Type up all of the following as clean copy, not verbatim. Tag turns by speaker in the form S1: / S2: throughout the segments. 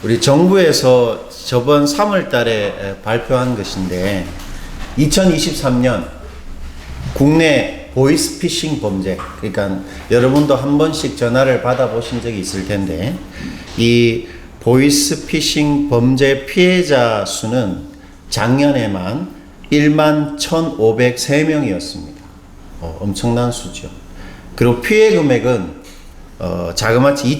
S1: 우리 정부에서 저번 3월 달에 발표한 것인데 2023년 국내 보이스피싱 범죄, 그러니까 여러분도 한 번씩 전화를 받아보신 적이 있을 텐데 이 보이스피싱 범죄 피해자 수는 작년에만 1만 1,503명이었습니다. 엄청난 수죠. 그리고 피해 금액은 자그마치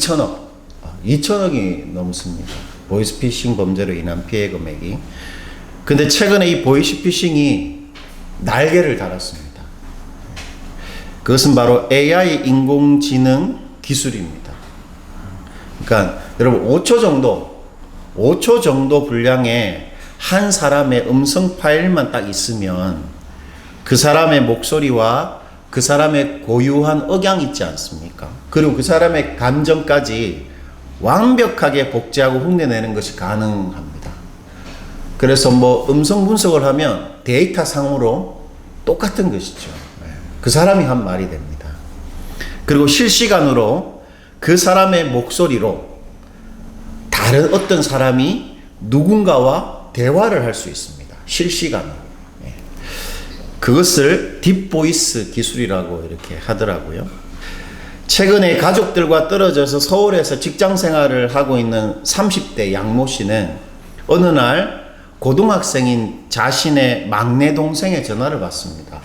S1: 2천억이 넘습니다. 보이스피싱 범죄로 인한 피해 금액이. 근데 최근에 이 보이스피싱이 날개를 달았습니다. 그것은 바로 AI 인공지능 기술입니다. 그러니까 여러분 5초 정도 분량의 한 사람의 음성 파일만 딱 있으면 그 사람의 목소리와 그 사람의 고유한 억양 있지 않습니까? 그리고 그 사람의 감정까지 완벽하게 복제하고 흉내내는 것이 가능합니다. 그래서 뭐 음성 분석을 하면 데이터 상으로 똑같은 것이죠. 그 사람이 한 말이 됩니다. 그리고 실시간으로 그 사람의 목소리로 다른 어떤 사람이 누군가와 대화를 할 수 있습니다. 실시간으로. 그것을 딥보이스 기술이라고 이렇게 하더라고요. 최근에 가족들과 떨어져서 서울에서 직장 생활을 하고 있는 30대 양모 씨는 어느 날 고등학생인 자신의 막내 동생의 전화를 받습니다.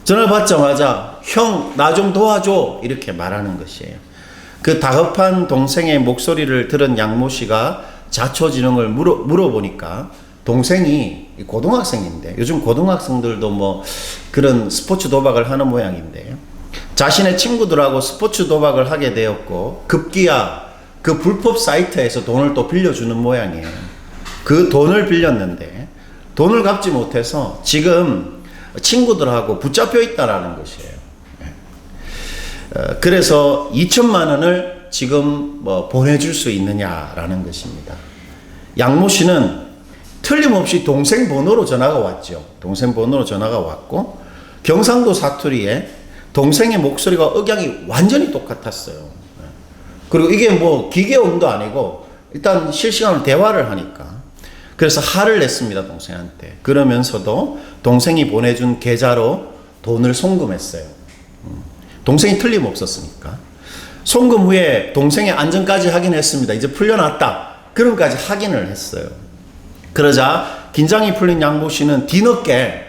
S1: 전화를 받자마자 형, 나 좀 도와줘 이렇게 말하는 것이에요. 그 다급한 동생의 목소리를 들은 양모 씨가 자초지종을 물어보니까 동생이 고등학생인데, 요즘 고등학생들도 뭐 그런 스포츠 도박을 하는 모양인데, 자신의 친구들하고 스포츠 도박을 하게 되었고 급기야 그 불법 사이트에서 돈을 또 빌려주는 모양이에요. 그 돈을 빌렸는데 돈을 갚지 못해서 지금 친구들하고 붙잡혀 있다라는 것이에요. 그래서 2천만 원을 지금 뭐 보내줄 수 있느냐라는 것입니다. 양모 씨는 틀림없이 동생 번호로 전화가 왔죠. 동생 번호로 전화가 왔고 경상도 사투리에 동생의 목소리가 억양이 완전히 똑같았어요. 그리고 이게 뭐 기계음도 아니고 일단 실시간으로 대화를 하니까. 그래서 화를 냈습니다, 동생한테. 그러면서도 동생이 보내준 계좌로 돈을 송금했어요. 동생이 틀림없었으니까. 송금 후에 동생의 안전까지 확인했습니다. 이제 풀려났다. 그런까지 확인을 했어요. 그러자 긴장이 풀린 양모 씨는 뒤늦게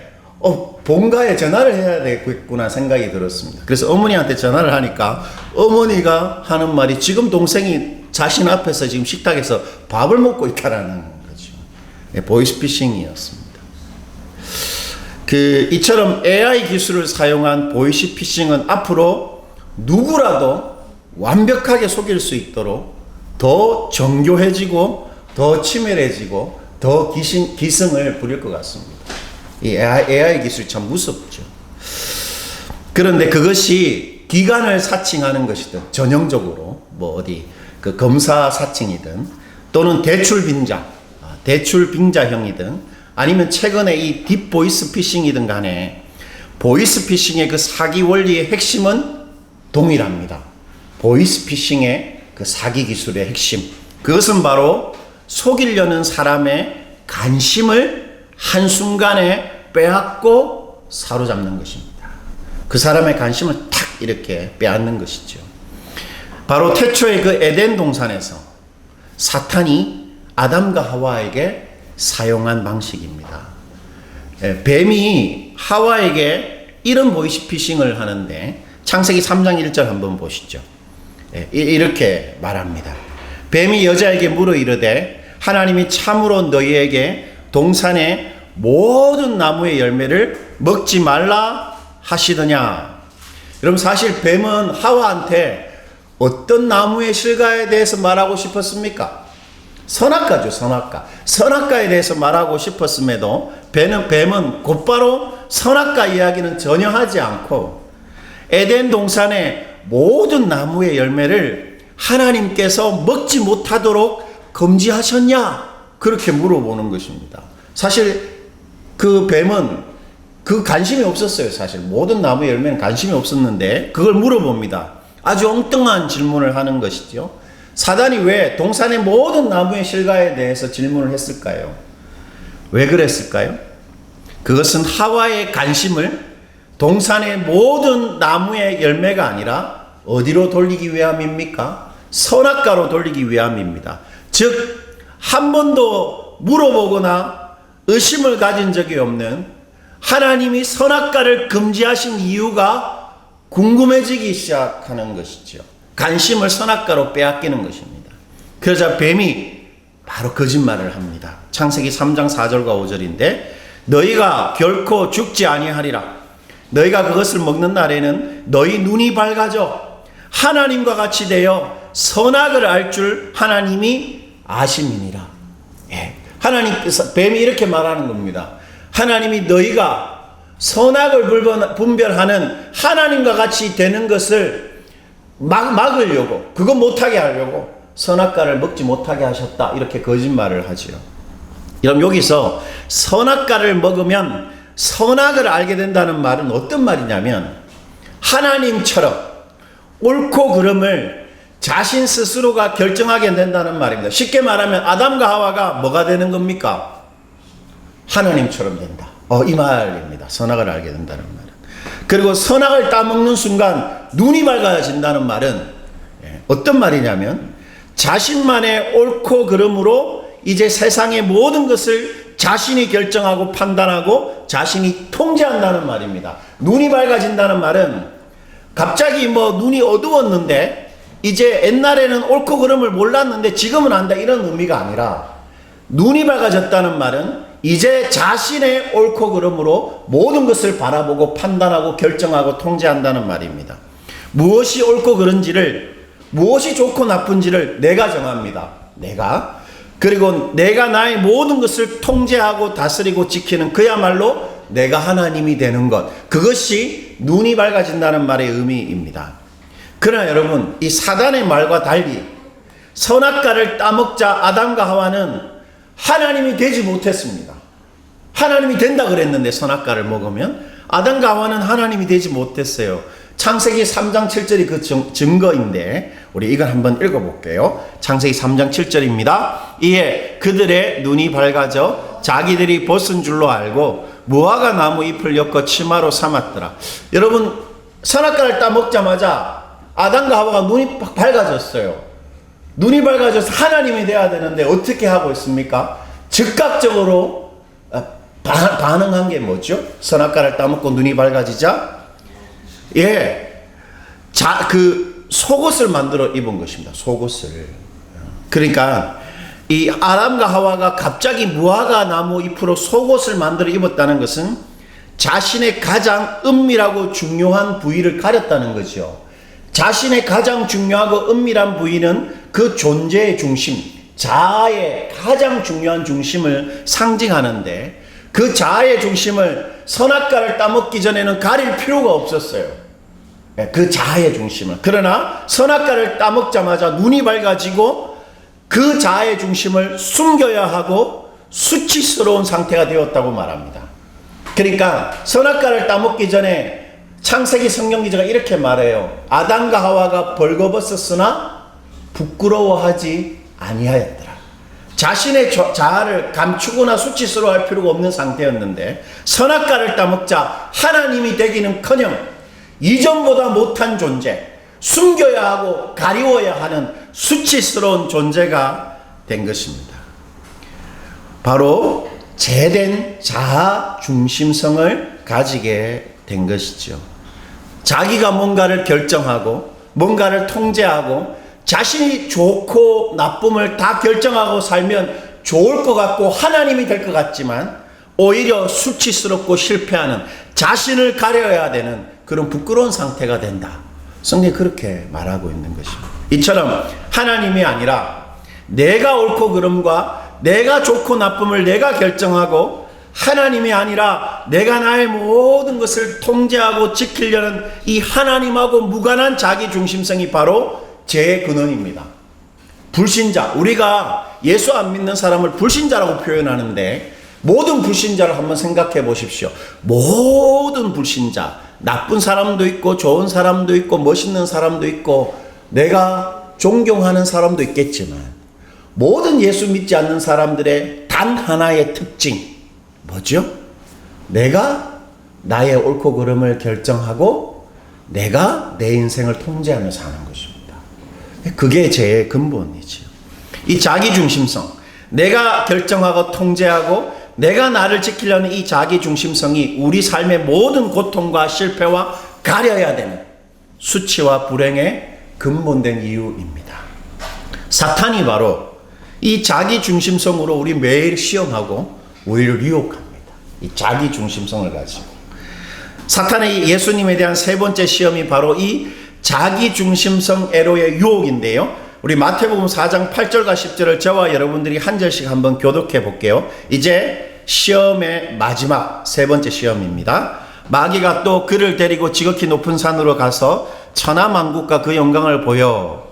S1: 본가에 전화를 해야 되겠구나 생각이 들었습니다. 그래서 어머니한테 전화를 하니까 어머니가 하는 말이 지금 동생이 자신 앞에서 지금 식탁에서 밥을 먹고 있다라는 거죠. 보이스피싱이었습니다. 이처럼 AI 기술을 사용한 보이스피싱은 앞으로 누구라도 완벽하게 속일 수 있도록 더 정교해지고 더 치밀해지고 더 기승을 부릴 것 같습니다. 이 AI 기술이 참 무섭죠. 그런데 그것이 기관을 사칭하는 것이든 전형적으로 뭐 어디 그 검사 사칭이든 또는 대출 빙자형이든 아니면 최근에 이 딥보이스 피싱이든 간에 보이스 피싱의 그 사기 원리의 핵심은 동일합니다. 보이스 피싱의 그 사기 기술의 핵심, 그것은 바로 속이려는 사람의 관심을 한순간에 빼앗고 사로잡는 것입니다. 그 사람의 관심을 탁 이렇게 빼앗는 것이죠. 바로 태초의 그 에덴 동산에서 사탄이 아담과 하와에게 사용한 방식입니다. 뱀이 하와에게 이런 보이스피싱을 하는데 창세기 3장 1절 한번 보시죠. 이렇게 말합니다. 뱀이 여자에게 물어 이르되 하나님이 참으로 너희에게 동산의 모든 나무의 열매를 먹지 말라 하시더냐. 여러분 사실 뱀은 하와한테 어떤 나무의 실과에 대해서 말하고 싶었습니까? 선악과죠, 선악과. 선악과에 대해서 말하고 싶었음에도 뱀은 곧바로 선악과 이야기는 전혀 하지 않고 에덴 동산의 모든 나무의 열매를 하나님께서 먹지 못하도록 금지하셨냐? 그렇게 물어보는 것입니다. 사실 그 뱀은 그 관심이 없었어요. 사실 모든 나무의 열매는 관심이 없었는데 그걸 물어봅니다. 아주 엉뚱한 질문을 하는 것이죠. 사단이 왜 동산의 모든 나무의 실과에 대해서 질문을 했을까요? 왜 그랬을까요? 그것은 하와의 관심을 동산의 모든 나무의 열매가 아니라 어디로 돌리기 위함입니까? 선악과로 돌리기 위함입니다. 즉, 한 번도 물어보거나 의심을 가진 적이 없는 하나님이 선악과를 금지하신 이유가 궁금해지기 시작하는 것이죠. 관심을 선악과로 빼앗기는 것입니다. 그러자 뱀이 바로 거짓말을 합니다. 창세기 3장 4절과 5절인데 너희가 결코 죽지 아니하리라. 너희가 그것을 먹는 날에는 너희 눈이 밝아져 하나님과 같이 되어 선악을 알 줄 하나님이 아심이니라. 예. 하나님께서 뱀이 이렇게 말하는 겁니다. 하나님이 너희가 선악을 분별하는 하나님과 같이 되는 것을 막으려고, 그거 못하게 하려고 선악과를 먹지 못하게 하셨다. 이렇게 거짓말을 하지요. 그럼 여기서 선악과를 먹으면 선악을 알게 된다는 말은 어떤 말이냐면 하나님처럼 옳고 그름을 자신 스스로가 결정하게 된다는 말입니다. 쉽게 말하면 아담과 하와가 뭐가 되는 겁니까? 하나님처럼 된다. 이 말입니다. 선악을 알게 된다는 말은. 그리고 선악을 따먹는 순간 눈이 밝아진다는 말은 어떤 말이냐면 자신만의 옳고 그름으로 이제 세상의 모든 것을 자신이 결정하고 판단하고 자신이 통제한다는 말입니다. 눈이 밝아진다는 말은 갑자기 눈이 어두웠는데 이제 옛날에는 옳고 그름을 몰랐는데 지금은 안다, 이런 의미가 아니라 눈이 밝아졌다는 말은 이제 자신의 옳고 그름으로 모든 것을 바라보고 판단하고 결정하고 통제한다는 말입니다. 무엇이 옳고 그른지를, 무엇이 좋고 나쁜지를 내가 정합니다. 그리고 내가 나의 모든 것을 통제하고 다스리고 지키는 그야말로 내가 하나님이 되는 것, 그것이 눈이 밝아진다는 말의 의미입니다. 그러나 여러분, 이 사단의 말과 달리 선악과를 따먹자 아담과 하와는 하나님이 되지 못했습니다. 하나님이 된다 그랬는데 선악과를 먹으면 아담과 하와는 하나님이 되지 못했어요. 창세기 3장 7절이 그 증거인데 우리 이걸 한번 읽어볼게요. 창세기 3장 7절입니다. 이에 그들의 눈이 밝아져 자기들이 벗은 줄로 알고 무화과 나무 잎을 엮어 치마로 삼았더라. 여러분, 선악과를 따먹자마자 아담과 하와가 눈이 밝아졌어요. 눈이 밝아져서 하나님이 돼야 되는데 어떻게 하고 있습니까? 즉각적으로 반응한 게 뭐죠? 선악과를 따먹고 눈이 밝아지자 속옷을 만들어 입은 것입니다. 속옷을. 그러니까 이 아담과 하와가 갑자기 무화과 나무 잎으로 속옷을 만들어 입었다는 것은 자신의 가장 은밀하고 중요한 부위를 가렸다는 거죠. 자신의 가장 중요하고 은밀한 부위는 그 존재의 중심, 자아의 가장 중요한 중심을 상징하는데 그 자아의 중심을 선악과를 따먹기 전에는 가릴 필요가 없었어요. 그 자아의 중심을. 그러나 선악과를 따먹자마자 눈이 밝아지고 그 자아의 중심을 숨겨야 하고 수치스러운 상태가 되었다고 말합니다. 그러니까 선악과를 따먹기 전에 창세기 성경 기자가 이렇게 말해요. 아담과 하와가 벌거벗었으나 부끄러워하지 아니하였더라. 자신의 자아를 감추거나 수치스러워할 필요가 없는 상태였는데 선악과를 따먹자 하나님이 되기는커녕 이전보다 못한 존재, 숨겨야 하고 가리워야 하는 수치스러운 존재가 된 것입니다. 바로 죄된 자아 중심성을 가지게 된 것이죠. 자기가 뭔가를 결정하고 뭔가를 통제하고 자신이 좋고 나쁨을 다 결정하고 살면 좋을 것 같고 하나님이 될 것 같지만 오히려 수치스럽고 실패하는, 자신을 가려야 되는 그런 부끄러운 상태가 된다. 성경이 그렇게 말하고 있는 것입니다. 이처럼 하나님이 아니라 내가 옳고 그름과 내가 좋고 나쁨을 내가 결정하고 하나님이 아니라 내가 나의 모든 것을 통제하고 지키려는 이 하나님하고 무관한 자기 중심성이 바로 죄의 근원입니다. 불신자, 우리가 예수 안 믿는 사람을 불신자라고 표현하는데 모든 불신자를 한번 생각해 보십시오. 모든 불신자, 나쁜 사람도 있고 좋은 사람도 있고 멋있는 사람도 있고 내가 존경하는 사람도 있겠지만 모든 예수 믿지 않는 사람들의 단 하나의 특징 뭐죠? 내가 나의 옳고 그름을 결정하고 내가 내 인생을 통제하며 사는 것입니다. 그게 제 근본이지요. 이 자기중심성, 내가 결정하고 통제하고 내가 나를 지키려는 이 자기중심성이 우리 삶의 모든 고통과 실패와 가려야 되는 수치와 불행의 근본된 이유입니다. 사탄이 바로 이 자기중심성으로 우리 매일 시험하고 우리를 유혹합니다. 이 자기중심성을 가지고. 사탄의 예수님에 대한 세 번째 시험이 바로 이 자기중심성 애로의 유혹인데요. 우리 마태복음 4장 8절과 10절을 저와 여러분들이 한 절씩 한번 교독해 볼게요. 이제 시험의 마지막 세 번째 시험입니다. 마귀가 또 그를 데리고 지극히 높은 산으로 가서 천하만국과 그 영광을 보여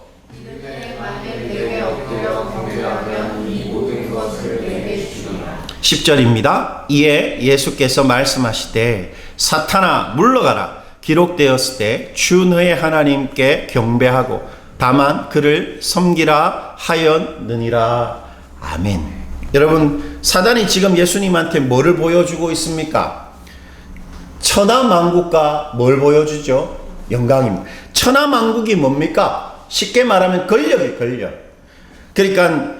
S1: 10절입니다. 이에 예수께서 말씀하시되 사탄아 물러가라. 기록되었을 때 주 너의 하나님께 경배하고 다만 그를 섬기라 하였느니라. 아멘. 여러분, 사단이 지금 예수님한테 뭐를 보여주고 있습니까? 천하만국과 뭘 보여주죠? 영광입니다. 천하만국이 뭡니까? 쉽게 말하면 권력이에요. 권력. 그러니까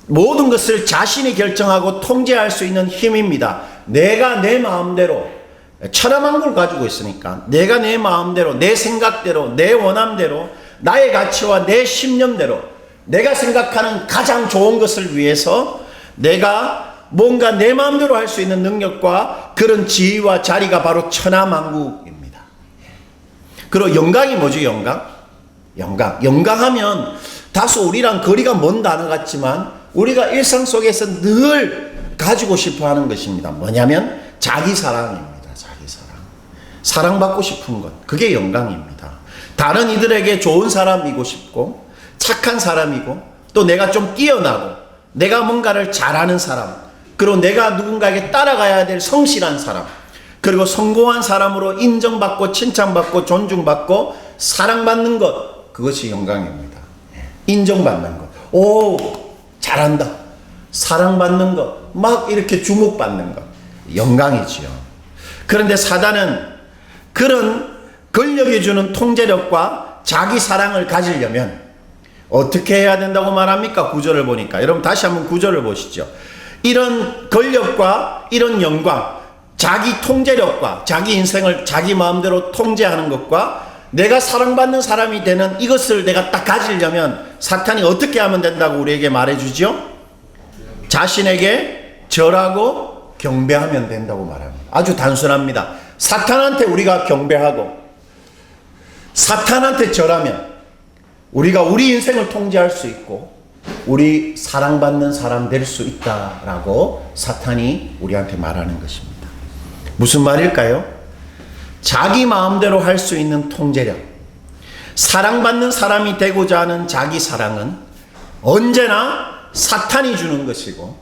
S1: 모든 것을 자신이 결정하고 통제할 수 있는 힘입니다. 내가 내 마음대로 천하만국을 가지고 있으니까 내가 내 마음대로 내 생각대로 내 원함대로 나의 가치와 내 신념대로 내가 생각하는 가장 좋은 것을 위해서 내가 뭔가 내 마음대로 할 수 있는 능력과 그런 지위와 자리가 바로 천하만국입니다. 그리고 영광이 뭐죠? 영광하면 다소 우리랑 거리가 먼 단어 같지만 우리가 일상 속에서 늘 가지고 싶어 하는 것입니다. 뭐냐면 자기 사랑입니다. 자기 사랑. 사랑받고 싶은 것. 그게 영광입니다. 다른 이들에게 좋은 사람이고 싶고 착한 사람이고 또 내가 좀 뛰어나고 내가 뭔가를 잘하는 사람 그리고 내가 누군가에게 따라가야 될 성실한 사람 그리고 성공한 사람으로 인정받고 칭찬받고 존중받고 사랑받는 것 그것이 영광입니다. 인정받는 것. 오 잘한다. 사랑받는 것. 막 이렇게 주목받는 것. 영광이지요. 그런데 사단은 그런 권력이 주는 통제력과 자기 사랑을 가지려면 어떻게 해야 된다고 말합니까? 9절을 보니까. 여러분 다시 한번 9절을 보시죠. 이런 권력과 이런 영광, 자기 통제력과 자기 인생을 자기 마음대로 통제하는 것과 내가 사랑받는 사람이 되는 이것을 내가 딱 가지려면 사탄이 어떻게 하면 된다고 우리에게 말해주죠? 자신에게 절하고 경배하면 된다고 말합니다. 아주 단순합니다. 사탄한테 우리가 경배하고 사탄한테 절하면 우리가 우리 인생을 통제할 수 있고 우리 사랑받는 사람 될 수 있다라고 사탄이 우리한테 말하는 것입니다. 무슨 말일까요? 자기 마음대로 할 수 있는 통제력, 사랑받는 사람이 되고자 하는 자기 사랑은 언제나 사탄이 주는 것이고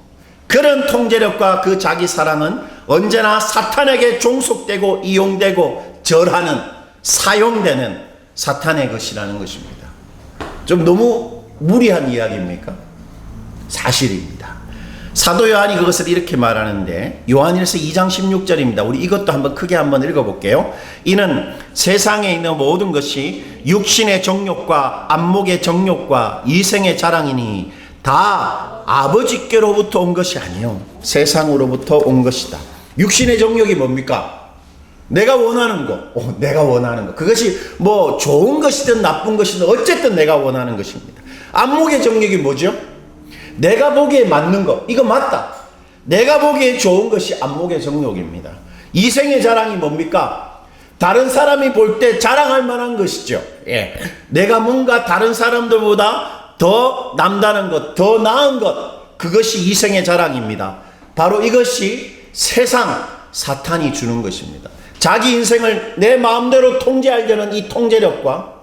S1: 그런 통제력과 그 자기 사랑은 언제나 사탄에게 종속되고 이용되고 절하는 사용되는 사탄의 것이라는 것입니다. 좀 너무 무리한 이야기입니까? 사실입니다. 사도 요한이 그것을 이렇게 말하는데 요한일서 2장 16절입니다. 우리 이것도 한번 크게 한번 읽어볼게요. 이는 세상에 있는 모든 것이 육신의 정욕과 안목의 정욕과 이생의 자랑이니 다 아버지께로부터 온 것이 아니요 세상으로부터 온 것이다. 육신의 정욕이 뭡니까? 내가 원하는 거, 내가 원하는 거. 그것이 뭐 좋은 것이든 나쁜 것이든 어쨌든 내가 원하는 것입니다. 안목의 정욕이 뭐죠? 내가 보기에 맞는 것, 이거 맞다. 내가 보기에 좋은 것이 안목의 정욕입니다. 이생의 자랑이 뭡니까? 다른 사람이 볼 때 자랑할 만한 것이죠. 예. 내가 뭔가 다른 사람들보다 더 남다른 것, 더 나은 것, 그것이 이생의 자랑입니다. 바로 이것이 세상, 사탄이 주는 것입니다. 자기 인생을 내 마음대로 통제하려는 이 통제력과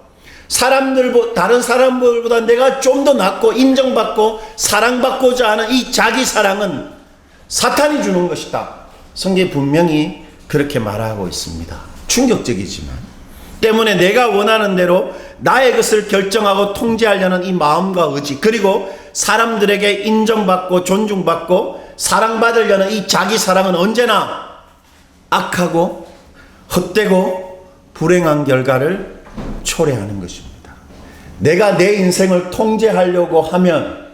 S1: 다른 사람들보다 내가 좀 더 낫고 인정받고 사랑받고자 하는 이 자기 사랑은 사탄이 주는 것이다. 성경이 분명히 그렇게 말하고 있습니다. 충격적이지만 때문에 내가 원하는 대로 나의 것을 결정하고 통제하려는 이 마음과 의지, 그리고 사람들에게 인정받고 존중받고 사랑받으려는 이 자기 사랑은 언제나 악하고 헛되고 불행한 결과를 초래하는 것입니다. 내가 내 인생을 통제하려고 하면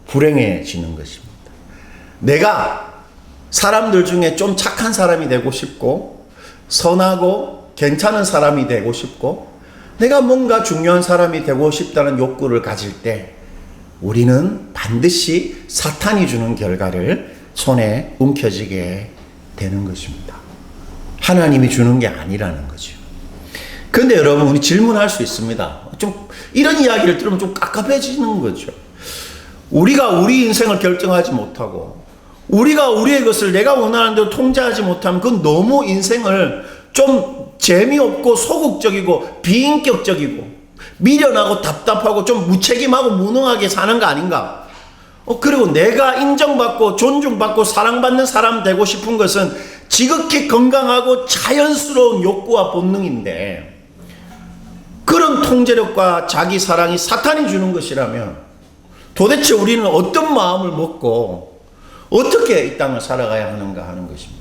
S1: 불행해지는 것입니다. 내가 사람들 중에 좀 착한 사람이 되고 싶고 선하고 괜찮은 사람이 되고 싶고 내가 뭔가 중요한 사람이 되고 싶다는 욕구를 가질 때 우리는 반드시 사탄이 주는 결과를 손에 움켜쥐게 되는 것입니다. 하나님이 주는 게 아니라는 거죠. 그런데 여러분, 우리 질문할 수 있습니다. 좀 이런 이야기를 들으면 좀 깝깝해지는 거죠. 우리가 우리 인생을 결정하지 못하고 우리가 우리의 것을 내가 원하는 대로 통제하지 못하면 그건 너무 인생을 좀 재미없고 소극적이고 비인격적이고 미련하고 답답하고 좀 무책임하고 무능하게 사는 거 아닌가? 그리고 내가 인정받고 존중받고 사랑받는 사람 되고 싶은 것은 지극히 건강하고 자연스러운 욕구와 본능인데 그런 통제력과 자기 사랑이 사탄이 주는 것이라면 도대체 우리는 어떤 마음을 먹고 어떻게 이 땅을 살아가야 하는가 하는 것입니다.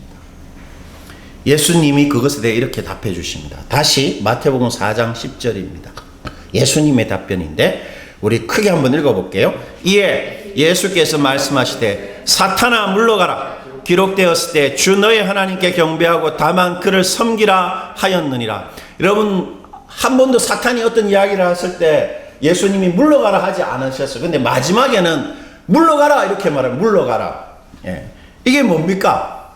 S1: 예수님이 그것에 대해 이렇게 답해 주십니다. 다시 마태복음 4장 10절입니다. 예수님의 답변인데 우리 크게 한번 읽어볼게요. 이에 예수께서 말씀하시되 사탄아 물러가라. 기록되었을 때 주 너의 하나님께 경배하고 다만 그를 섬기라 하였느니라. 여러분, 한 번도 사탄이 어떤 이야기를 했을 때 예수님이 물러가라 하지 않으셨어요. 근데 마지막에는 물러가라 이렇게 말해요. 물러가라. 예. 이게 뭡니까?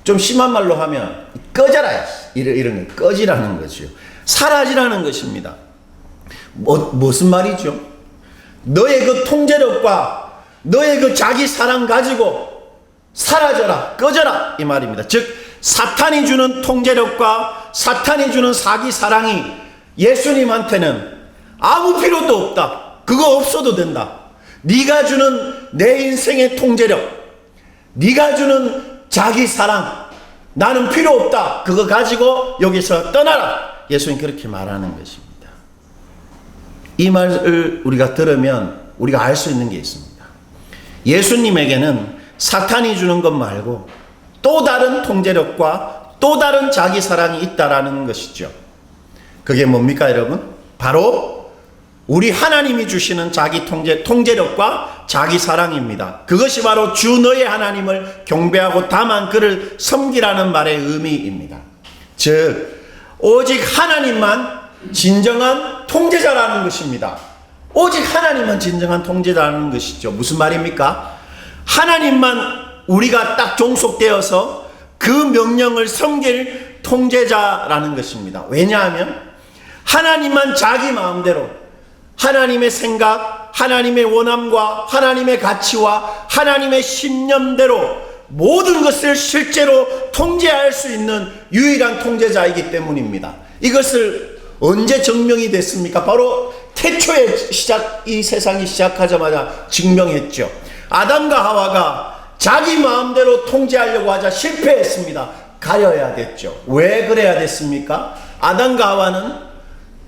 S1: 좀 심한 말로 하면 꺼져라 이런 거 꺼지라는 거죠. 사라지라는 것입니다. 무슨 말이죠? 너의 그 통제력과 너의 그 자기 사랑 가지고 사라져라, 꺼져라 이 말입니다. 즉 사탄이 주는 통제력과 사탄이 주는 자기 사랑이 예수님한테는 아무 필요도 없다. 그거 없어도 된다. 네가 주는 내 인생의 통제력, 네가 주는 자기 사랑, 나는 필요 없다. 그거 가지고 여기서 떠나라. 예수님 그렇게 말하는 것입니다. 이 말을 우리가 들으면 우리가 알 수 있는 게 있습니다. 예수님에게는 사탄이 주는 것 말고 또 다른 통제력과 또 다른 자기 사랑이 있다라는 것이죠. 그게 뭡니까 여러분? 바로 우리 하나님이 주시는 자기 통제력과 자기 사랑입니다. 그것이 바로 주 너의 하나님을 경배하고 다만 그를 섬기라는 말의 의미입니다. 즉 오직 하나님만 진정한 통제자라는 것입니다. 오직 하나님만 진정한 통제자라는 것이죠. 무슨 말입니까? 하나님만 우리가 딱 종속되어서 그 명령을 섬길 통제자라는 것입니다. 왜냐하면 하나님만 자기 마음대로 하나님의 생각, 하나님의 원함과 하나님의 가치와 하나님의 신념대로 모든 것을 실제로 통제할 수 있는 유일한 통제자이기 때문입니다. 이것을 언제 증명이 됐습니까? 바로 태초에 이 세상이 시작하자마자 증명했죠. 아담과 하와가 자기 마음대로 통제하려고 하자 실패했습니다. 가려야 됐죠. 왜 그래야 됐습니까? 아담과 하와는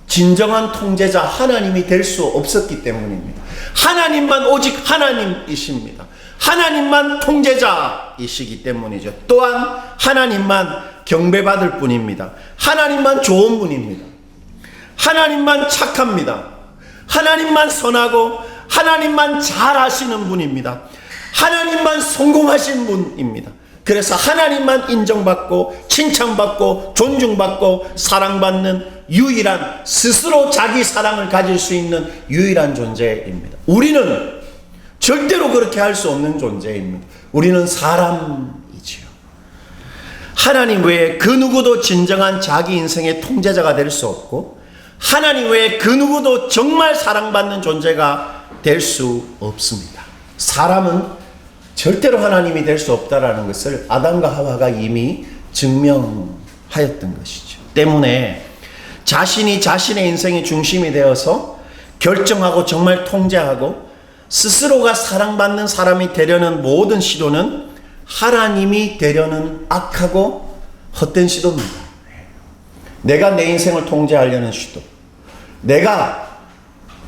S1: 진정한 통제자 하나님이 될 수 없었기 때문입니다. 하나님만 오직 하나님이십니다. 하나님만 통제자이시기 때문이죠. 또한 하나님만 경배받을 뿐입니다. 하나님만 좋은 분입니다. 하나님만 착합니다. 하나님만 선하고 하나님만 잘하시는 분입니다. 하나님만 성공하신 분입니다. 그래서 하나님만 인정받고 칭찬받고 존중받고 사랑받는 유일한, 스스로 자기 사랑을 가질 수 있는 유일한 존재입니다. 우리는 절대로 그렇게 할 수 없는 존재입니다. 우리는 사람이지요. 하나님 외에 그 누구도 진정한 자기 인생의 통제자가 될 수 없고 하나님 외에 그 누구도 정말 사랑받는 존재가 될 수 없습니다. 사람은 절대로 하나님이 될 수 없다라는 것을 아담과 하와가 이미 증명하였던 것이죠. 때문에 자신이 자신의 인생의 중심이 되어서 결정하고 정말 통제하고 스스로가 사랑받는 사람이 되려는 모든 시도는 하나님이 되려는 악하고 헛된 시도입니다. 내가 내 인생을 통제하려는 시도, 내가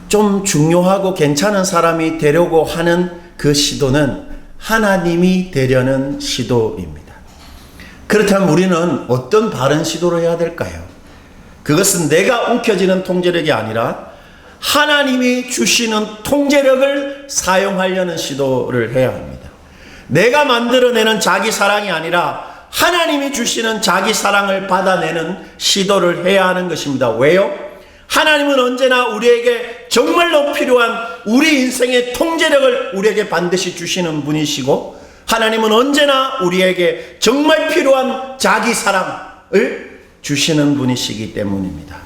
S1: 좀 중요하고 괜찮은 사람이 되려고 하는 그 시도는 하나님이 되려는 시도입니다. 그렇다면 우리는 어떤 바른 시도를 해야 될까요? 그것은 내가 움켜쥐는 통제력이 아니라 하나님이 주시는 통제력을 사용하려는 시도를 해야 합니다. 내가 만들어내는 자기 사랑이 아니라 하나님이 주시는 자기 사랑을 받아내는 시도를 해야 하는 것입니다. 왜요? 하나님은 언제나 우리에게 정말로 필요한 우리 인생의 통제력을 우리에게 반드시 주시는 분이시고, 하나님은 언제나 우리에게 정말 필요한 자기 사랑을 주시는 분이시기 때문입니다.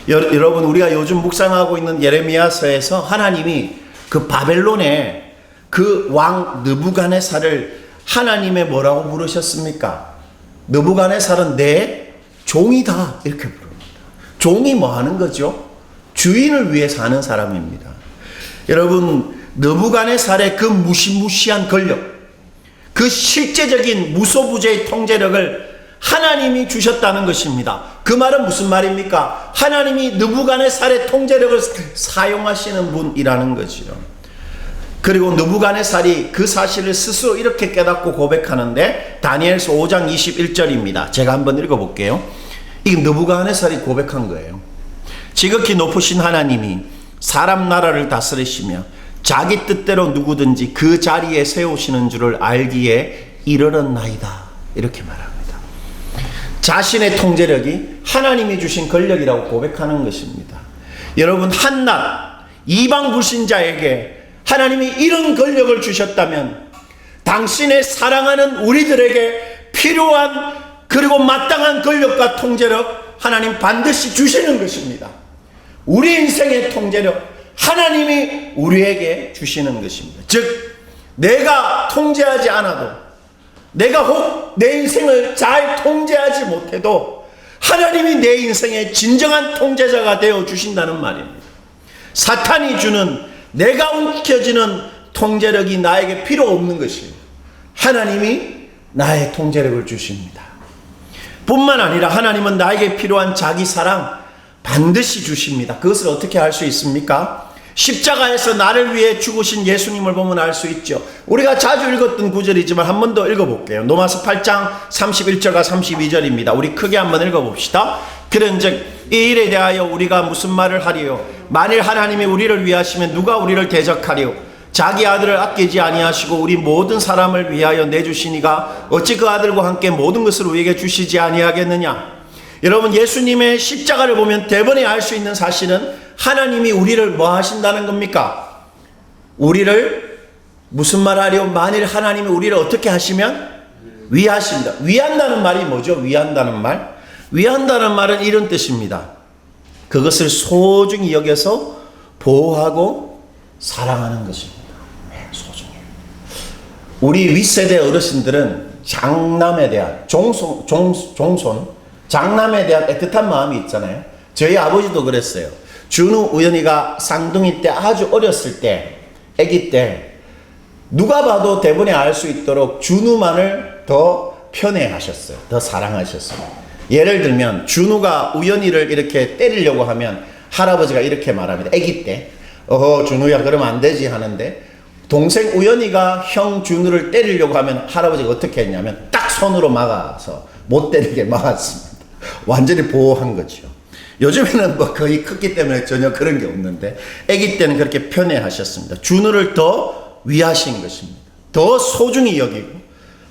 S1: 여러분, 우리가 요즘 묵상하고 있는 예레미야서에서 하나님이 그 바벨론의 그 왕 느부갓네살을 하나님의 뭐라고 부르셨습니까? 느부갓네살은 내 종이다, 이렇게 부릅니다. 종이 뭐 하는 거죠? 주인을 위해 사는 사람입니다. 여러분, 느부갓네살의 그 무시무시한 권력, 그 실제적인 무소부재의 통제력을 하나님이 주셨다는 것입니다. 그 말은 무슨 말입니까? 하나님이 느부갓네살의 통제력을 사용하시는 분이라는 거지요. 그리고 느부갓네살이 그 사실을 스스로 이렇게 깨닫고 고백하는데, 다니엘서 5장 21절입니다. 제가 한번 읽어볼게요. 이게 느부갓네살이 고백한 거예요. 지극히 높으신 하나님이 사람 나라를 다스리시며 자기 뜻대로 누구든지 그 자리에 세우시는 줄을 알기에 이르렀나이다, 이렇게 말합니다. 자신의 통제력이 하나님이 주신 권력이라고 고백하는 것입니다. 여러분, 한낱 이방 불신자에게 하나님이 이런 권력을 주셨다면 당신의 사랑하는 우리들에게 필요한 그리고 마땅한 권력과 통제력 하나님 반드시 주시는 것입니다. 우리 인생의 통제력 하나님이 우리에게 주시는 것입니다. 즉, 내가 통제하지 않아도, 내가 혹 내 인생을 잘 통제하지 못해도 하나님이 내 인생의 진정한 통제자가 되어 주신다는 말입니다. 사탄이 주는, 내가 움켜쥐는 통제력이 나에게 필요 없는 것입니다. 하나님이 나의 통제력을 주십니다. 뿐만 아니라 하나님은 나에게 필요한 자기 사랑 반드시 주십니다. 그것을 어떻게 알 수 있습니까? 십자가에서 나를 위해 죽으신 예수님을 보면 알 수 있죠. 우리가 자주 읽었던 구절이지만 한 번 더 읽어볼게요. 로마서 8장 31절과 32절입니다. 우리 크게 한번 읽어봅시다. 그런즉 이 일에 대하여 우리가 무슨 말을 하리요? 만일 하나님이 우리를 위하시면 누가 우리를 대적하리요? 자기 아들을 아끼지 아니하시고 우리 모든 사람을 위하여 내주시니가 어찌 그 아들과 함께 모든 것을 우리에게 주시지 아니하겠느냐? 여러분, 예수님의 십자가를 보면 대번에 알 수 있는 사실은 하나님이 우리를 뭐 하신다는 겁니까? 우리를 무슨 말 하려? 만일 하나님이 우리를 어떻게 하시면? 위하신다. 위한다는 말이 뭐죠? 위한다는 말? 위한다는 말은 이런 뜻입니다. 그것을 소중히 여겨서 보호하고 사랑하는 것입니다. 소중히. 우리 윗세대 어르신들은 장남에 대한 종손, 장남에 대한 애틋한 마음이 있잖아요. 저희 아버지도 그랬어요. 준우, 우연이가 쌍둥이 때 아주 어렸을 때, 아기 때 누가 봐도 대본에 알 수 있도록 준우만을 더 편애하셨어요. 더 사랑하셨어요. 예를 들면 준우가 우연이를 이렇게 때리려고 하면 할아버지가 이렇게 말합니다. 아기 때, 준우야 그러면 안 되지 하는데, 동생 우연이가 형 준우를 때리려고 하면 할아버지가 어떻게 했냐면 딱 손으로 막아서 못 때리게 막았습니다. 완전히 보호한 거죠. 요즘에는 뭐 거의 컸기 때문에 전혀 그런 게 없는데, 아기 때는 그렇게 편애하셨습니다. 준우를 더 위하신 것입니다. 더 소중히 여기고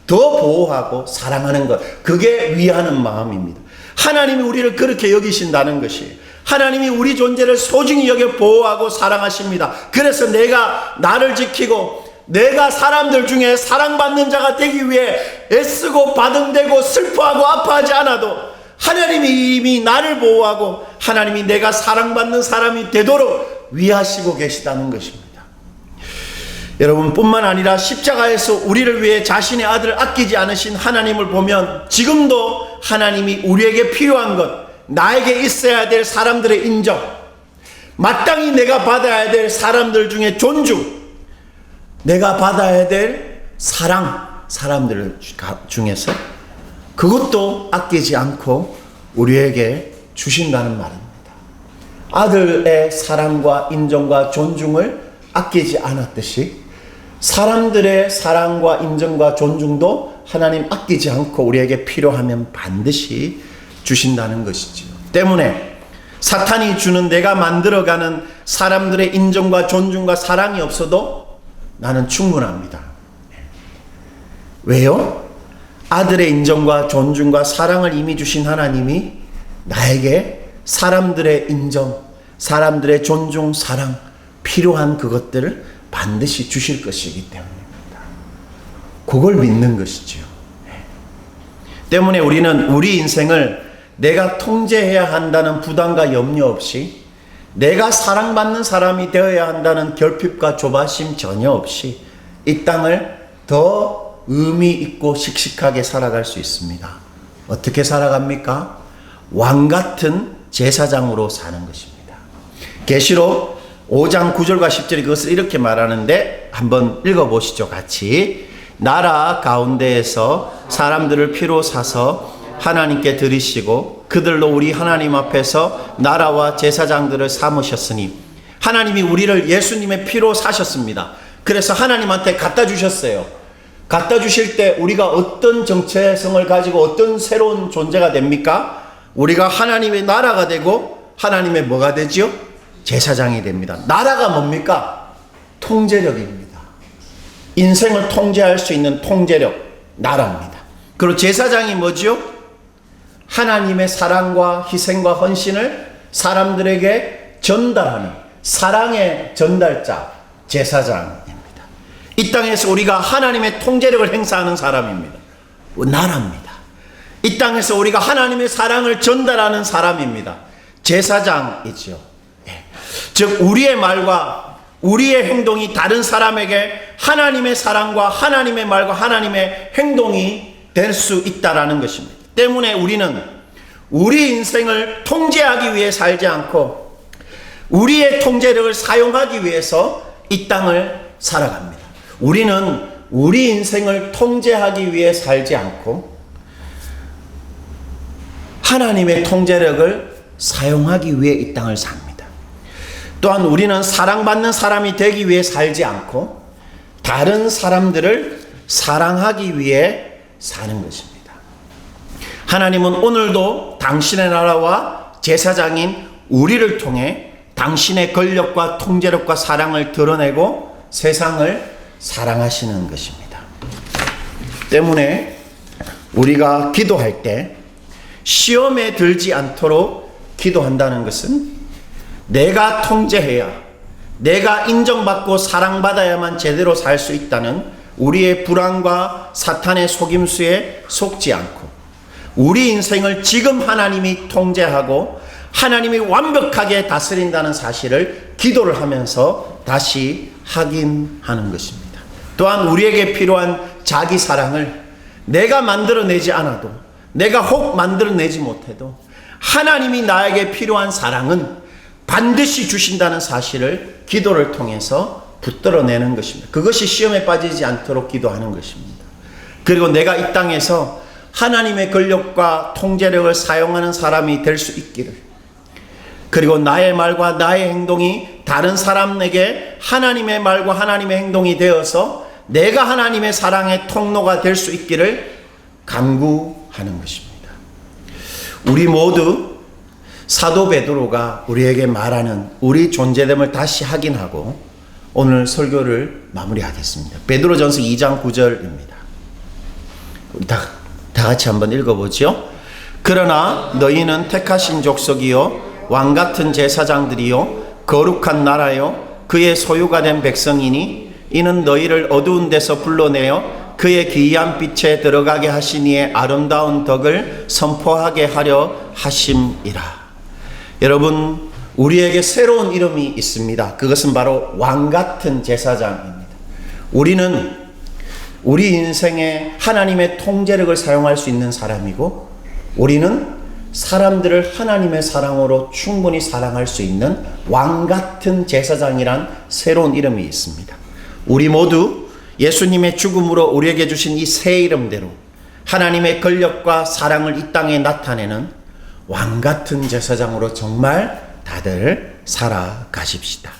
S1: 더 보호하고 사랑하는 것, 그게 위하는 마음입니다. 하나님이 우리를 그렇게 여기신다는 것이, 하나님이 우리 존재를 소중히 여겨 보호하고 사랑하십니다. 그래서 내가 나를 지키고 내가 사람들 중에 사랑받는 자가 되기 위해 애쓰고 바등대고 슬퍼하고 아파하지 않아도 하나님이 이미 나를 보호하고 하나님이 내가 사랑받는 사람이 되도록 위하시고 계시다는 것입니다. 여러분, 뿐만 아니라 십자가에서 우리를 위해 자신의 아들을 아끼지 않으신 하나님을 보면 지금도 하나님이 우리에게 필요한 것, 나에게 있어야 될 사람들의 인정, 마땅히 내가 받아야 될 사람들 중에 존중, 내가 받아야 될 사랑, 사람들 중에서 그것도 아끼지 않고 우리에게 주신다는 말입니다. 아들의 사랑과 인정과 존중을 아끼지 않았듯이 사람들의 사랑과 인정과 존중도 하나님 아끼지 않고 우리에게 필요하면 반드시 주신다는 것이지요. 때문에 사탄이 주는 내가 만들어가는 사람들의 인정과 존중과 사랑이 없어도 나는 충분합니다. 왜요? 아들의 인정과 존중과 사랑을 이미 주신 하나님이 나에게 사람들의 인정, 사람들의 존중, 사랑, 필요한 그것들을 반드시 주실 것이기 때문입니다. 그걸 믿는 것이지요. 때문에 우리는 우리 인생을 내가 통제해야 한다는 부담과 염려 없이, 내가 사랑받는 사람이 되어야 한다는 결핍과 조바심 전혀 없이 이 땅을 더 의미 있고 씩씩하게 살아갈 수 있습니다. 어떻게 살아갑니까? 왕 같은 제사장으로 사는 것입니다. 계시록 5장 9절과 10절이 그것을 이렇게 말하는데 한번 읽어보시죠. 같이. 나라 가운데에서 사람들을 피로 사서 하나님께 드리시고 그들로 우리 하나님 앞에서 나라와 제사장들을 삼으셨으니, 하나님이 우리를 예수님의 피로 사셨습니다. 그래서 하나님한테 갖다 주셨어요. 갖다 주실 때 우리가 어떤 정체성을 가지고 어떤 새로운 존재가 됩니까? 우리가 하나님의 나라가 되고 하나님의 뭐가 되지요? 제사장이 됩니다. 나라가 뭡니까? 통제력입니다. 인생을 통제할 수 있는 통제력, 나라입니다. 그리고 제사장이 뭐지요? 하나님의 사랑과 희생과 헌신을 사람들에게 전달하는 사랑의 전달자, 제사장입니다. 이 땅에서 우리가 하나님의 통제력을 행사하는 사람입니다. 나라입니다. 이 땅에서 우리가 하나님의 사랑을 전달하는 사람입니다. 제사장이죠. 즉 우리의 말과 우리의 행동이 다른 사람에게 하나님의 사랑과 하나님의 말과 하나님의 행동이 될 수 있다라는 것입니다. 때문에 우리는 우리 인생을 통제하기 위해 살지 않고 우리의 통제력을 사용하기 위해서 이 땅을 살아갑니다. 우리는 우리 인생을 통제하기 위해 살지 않고 하나님의 통제력을 사용하기 위해 이 땅을 삽니다. 또한 우리는 사랑받는 사람이 되기 위해 살지 않고 다른 사람들을 사랑하기 위해 사는 것입니다. 하나님은 오늘도 당신의 나라와 제사장인 우리를 통해 당신의 권력과 통제력과 사랑을 드러내고 세상을 사랑하시는 것입니다. 때문에 우리가 기도할 때 시험에 들지 않도록 기도한다는 것은 내가 통제해야, 내가 인정받고 사랑받아야만 제대로 살 수 있다는 우리의 불안과 사탄의 속임수에 속지 않고 우리 인생을 지금 하나님이 통제하고 하나님이 완벽하게 다스린다는 사실을 기도를 하면서 다시 확인하는 것입니다. 또한 우리에게 필요한 자기 사랑을 내가 만들어내지 않아도, 내가 혹 만들어내지 못해도 하나님이 나에게 필요한 사랑은 반드시 주신다는 사실을 기도를 통해서 붙들어내는 것입니다. 그것이 시험에 빠지지 않도록 기도하는 것입니다. 그리고 내가 이 땅에서 하나님의 권력과 통제력을 사용하는 사람이 될 수 있기를, 그리고 나의 말과 나의 행동이 다른 사람에게 하나님의 말과 하나님의 행동이 되어서 내가 하나님의 사랑의 통로가 될 수 있기를 간구하는 것입니다. 우리 모두 사도 베드로가 우리에게 말하는 우리 존재됨을 다시 확인하고 오늘 설교를 마무리하겠습니다. 베드로전서 2장 9절입니다. 우리 다 같이 한번 읽어보죠. 그러나 너희는 택하신 족속이요 왕같은 제사장들이요 거룩한 나라요 그의 소유가 된 백성이니 이는 너희를 어두운 데서 불러내어 그의 기이한 빛에 들어가게 하신 이의 아름다운 덕을 선포하게 하려 하심이라. 여러분, 우리에게 새로운 이름이 있습니다. 그것은 바로 왕같은 제사장입니다. 우리는 우리 인생에 하나님의 통제력을 사용할 수 있는 사람이고, 우리는 사람들을 하나님의 사랑으로 충분히 사랑할 수 있는 왕같은 제사장이란 새로운 이름이 있습니다. 우리 모두 예수님의 죽음으로 우리에게 주신 이 새 이름대로 하나님의 권력과 사랑을 이 땅에 나타내는 왕같은 제사장으로 정말 다들 살아가십시다.